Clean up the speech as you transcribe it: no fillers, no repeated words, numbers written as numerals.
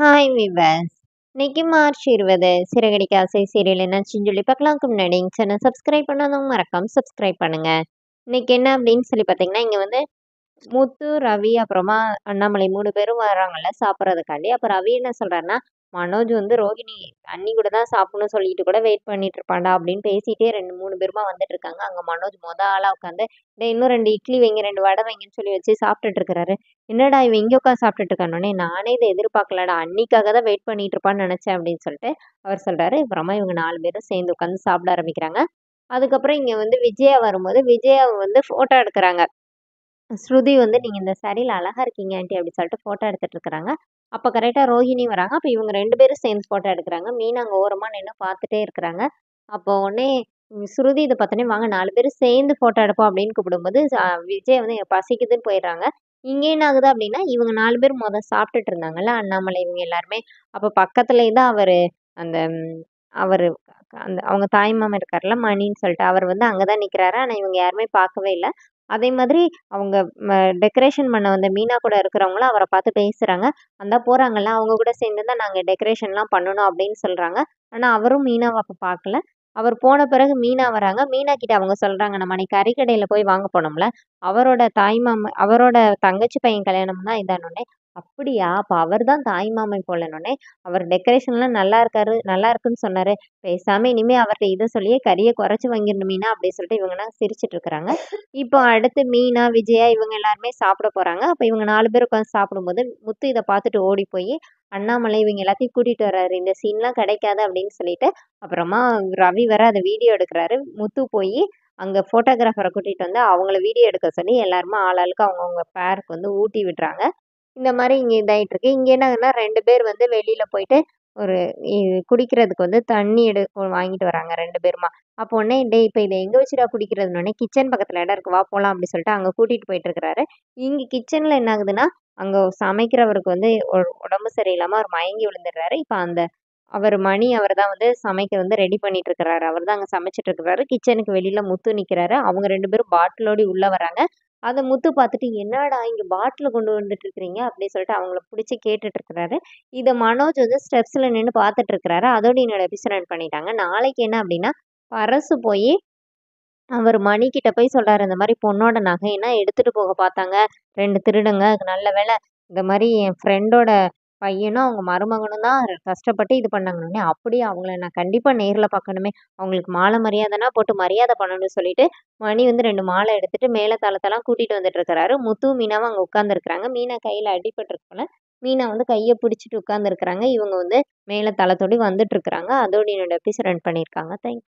Hi viewers. இன்னைக்கு March 20 Siragadikka ஆசை serial என்னாச்சுன்னு சொல்லி பார்க்கலாம்க்கு முன்னாடி எங்கள் சேனல் சப்ஸ்கிரைப் பண்ணாதவங்க மறக்காம சப்ஸ்கிரைப் பண்ணுங்க. இன்னைக்கு என்ன அப்படின்னு சொல்லி பார்த்தீங்கன்னா, இங்கே வந்து முத்து, ரவி அப்புறமா அண்ணாமலை 3 பேரும் வராங்கல்ல சாப்பிட்றதுக்காண்டி. அப்ப ரவி என்ன சொல்றாருன்னா, "மனோஜ் வந்து ரோகிணி அண்ணி கூட தான் சாப்பிடணும்னு சொல்லிட்டு கூட வெயிட் பண்ணிட்டு இருப்பான்டா" அப்படின்னு பேசிட்டே 2, 3 பேருமா வந்துட்டு இருக்காங்க. அங்க மனோஜ் ஆளா உட்காந்து, "டேய் இன்னும் 2 இட்லி வைங்க, 2 வடை வைங்கன்னு" சொல்லி வச்சு சாப்பிட்டுட்டு இருக்கிறாரு. "என்னடா இவன் இங்க உட்காந்து சாப்பிட்டுட்டு இருக்கானோன்னே, நானே இதை எதிர்பார்க்கலடா, அண்ணிக்காக தான் வெயிட் பண்ணிட்டு இருப்பான்னு நினைச்சேன்" அப்படின்னு சொல்லிட்டு அவர் சொல்றாரு. அப்புறமா இவங்க 4 பேரும் சேர்ந்து உட்காந்து சாப்பிட ஆரம்பிக்கிறாங்க. அதுக்கப்புறம் இங்க வந்து விஜயா வரும்போது, விஜயாவ வந்து ஃபோட்டோ எடுக்குறாங்க. ஸ்ருதி வந்து, "நீங்க இந்த சாரீல அழகா இருக்கீங்க ஆன்ட்டி" அப்படி சொல்லிட்டு ஃபோட்டோ எடுத்துட்டு இருக்கிறாங்க. அப்ப கரெக்ட்டா ரோஹிணி வராங்க. அப்ப இவங்க 2 பேரும் சேர்ந்து ஃபோட்டோ எடுக்குறாங்க. மீனா அங்க ஓரமா நின்னு பார்த்துட்டே இருக்கிறாங்க. அப்போ உடனே ஸ்ருதி இத பார்த்தோனே, "வாங்க 4 பேரும் சேர்ந்து ஃபோட்டோ எடுப்போம்" அப்படின்னு கூப்பிடும்போது, விஜய் வந்து எனக்கு பசிக்குதுன்னு போயிடுறாங்க. இங்க என்ன ஆகுது அப்படின்னா, இவங்க 4 பேரும் சாப்பிட்டுட்டு இருந்தாங்கல்ல, அண்ணாமலை இவங்க எல்லாருமே. அப்ப பக்கத்துலேயே தான் அந்த அவரு அந்த அவங்க தாய்மாமன் இருக்கார்ல, மணின்னு சொல்லிட்டு, அவர் வந்து அங்க தான் நிக்கிறாரு. ஆனா இவங்க யாருமே பார்க்கவே இல்ல. அதே மாதிரி அவங்க டெக்கரேஷன் பண்ண வந்த மீனா கூட இருக்கிறவங்களும் அவர பார்த்து பேசுறாங்க. "அந்தா போறாங்கல்ல, அவங்க கூட சேர்ந்து தான் நாங்க டெக்கரேஷன்லாம் பண்ணணும்" அப்படின்னு சொல்றாங்க. ஆனா அவரும் மீனாவ அப்ப பார்க்கல. அவர் போன பிறகு மீனா வராங்க. மீனா கிட்ட அவங்க சொல்றாங்க, "நம்ம அன்னைக்கு கறிக்கடையில போய் வாங்க போனோம்ல, அவரோட தங்கச்சி பையன் கல்யாணம் தான் இதான்னோனே." "அப்படியா? அப்ப அவர் தான் தாய்மாமன் போலன்னோனே." "அவர் டெக்கரேஷன்லாம் நல்லா இருக்குன்னு சொன்னாரு. பேசாம இனிமே அவர்ட்ட இத சொல்லியே கறிய குறைச்சு வாங்கிரணும் மீனா" அப்படி சொல்லிட்டு இவங்கலாம் சிரிச்சுட்டு இருக்கிறாங்க. இப்போ அடுத்து மீனா, விஜயா இவங்க எல்லாருமே சாப்பிட போறாங்க. அப்ப இவங்க 4 பேர் உட்காந்து சாப்பிடும்போது, முத்து இத பார்த்துட்டு ஓடி போயி, அண்ணாமலை இவங்க எல்லாத்தையும் கூட்டிட்டு வர்றாரு. "இந்த சீன்லாம் கிடைக்காது" அப்படின்னு சொல்லிட்டு. அப்புறமா ரவி வேற அத வீடியோ எடுக்குறாரு. முத்து போயி அங்க ஃபோட்டோகிராஃபர கூட்டிட்டு வந்து அவங்கள வீடியோ எடுக்க சொல்லி எல்லாருமே ஆளாளுக்கு அவங்கவங்க பேருக்கு வந்து ஊட்டி விடுறாங்க. இந்த மாரி இங்க இதாயிட்டு இருக்கு. இங்க என்ன ஆகுதுன்னா 2 பேர் வந்து வெளியில போயிட்டு ஒரு இ குடிக்கிறதுக்கு வந்து தண்ணி வாங்கிட்டு வராங்க 2 பேருமா. அப்போ உடனே, "டேய் இப்ப இத எங்க வச்சுடா குடிக்கிறதுன்னோனே, கிச்சன் பக்கத்துல இடம் இருக்கு. வா போலாம்" அப்படி சொல்லிட்டு அங்க கூட்டிட்டு போயிட்டு இருக்கிறாரு. இங்க கிச்சன்ல என்ன ஆகுதுன்னா, அங்க சமைக்கிறவருக்கு வந்து உடம்பு சரியில்லாம அவர் மயங்கி விழுந்துடுறாரு. இப்ப அவரு மணி அவர் தான் வந்து சமைக்க வந்து ரெடி பண்ணிட்டு இருக்கிறாரு. அவர் தான் அங்க சமைச்சுட்டு இருக்கிறாரு. கிச்சனுக்கு வெளியில முத்து நிக்கிறாரு. அவங்க 2 பேரும் பாட்டிலோட உள்ள வராங்க. அத முத்து பார்த்துட்டு, "என்னடா இங்க பாட்டில் கொண்டு வந்துட்டு இருக்கிறீங்க?" அப்படி சொல்லிட்டு அவங்கள புடிச்சு கேட்டுட்டு இருக்கிறாரு. இத மனோஜ் வந்து ஸ்டெப்ஸ்ல நின்னு பார்த்துட்டு இருக்கிறாரு. அதோட என்னோட எபிசோட் ரன் பண்ணிட்டாங்க. நாளைக்கு என்ன அப்படின்னா, பரசு போயி அவரு மணிக்கிட்ட போய் சொல்றாரு, "இந்த மாரி பொண்ணோட நகையெல்லாம் எடுத்துட்டு போக பார்த்தாங்க 2 திருடங்க. நல்ல வேளை இந்த மாரி என் ஃப்ரெண்டோட பையனும், அவங்க மருமகனும் தான் கஷ்டப்பட்டு இது பண்ணாங்கன்னோனே." "அப்படியா? அவங்கள நான் கண்டிப்பா நேர்ல பார்க்கணுமே. அவங்களுக்கு மாலை மரியாதைனா போட்டு மரியாதை பண்ணணும்னு" சொல்லிட்டு, மணி வந்து 2 மாலை எடுத்துட்டு மேளதாளத்தெல்லாம் கூட்டிட்டு வந்துட்டு இருக்கிறாரு. முத்துவும், மீனாவும் அங்க உட்கார்ந்துருக்கிறாங்க. மீனா கையில அடிபட்டுருக்கு போல. மீனா வந்து கைய பிடிச்சுட்டு உட்கார்ந்துருக்கிறாங்க. இவங்க வந்து மேளதாளத்தோட வந்துட்டு இருக்கிறாங்க. அதோட என்னோட எபிசோட் ரன் பண்ணியிருக்காங்க. தேங்க்ஸ்.